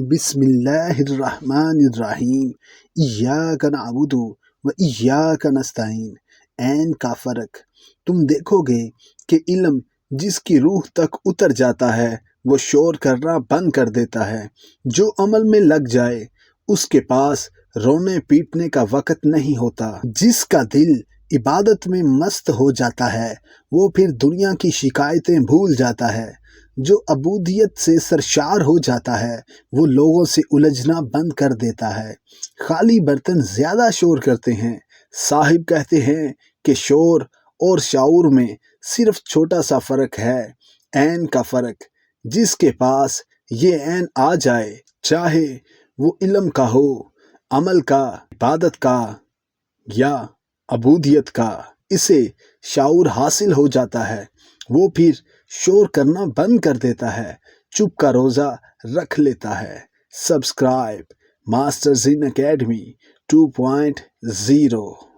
بسم اللہ الرحمن الرحیم ایاک نعبد و ایاک نستعین۔ عین کا فرق۔ تم دیکھو گے کہ علم جس کی روح تک اتر جاتا ہے وہ شعور کرنا بند کر دیتا ہے۔ جو عمل میں لگ جائے اس کے پاس رونے پیٹنے کا وقت نہیں ہوتا۔ جس کا دل عبادت میں مست ہو جاتا ہے وہ پھر دنیا کی شکایتیں بھول جاتا ہے۔ جو عبودیت سے سرشار ہو جاتا ہے وہ لوگوں سے الجھنا بند کر دیتا ہے۔ خالی برتن زیادہ شور کرتے ہیں۔ صاحب کہتے ہیں کہ شعور اور شعور میں صرف چھوٹا سا فرق ہے، عین کا فرق۔ جس کے پاس یہ عین آ جائے، چاہے وہ علم کا ہو، عمل کا، عبادت کا یا عبودیت کا، اسے شعور حاصل ہو جاتا ہے۔ وہ پھر شور کرنا بند کر دیتا ہے، چپ کا روزہ رکھ لیتا ہے۔ Subscribe masters in academy 2.0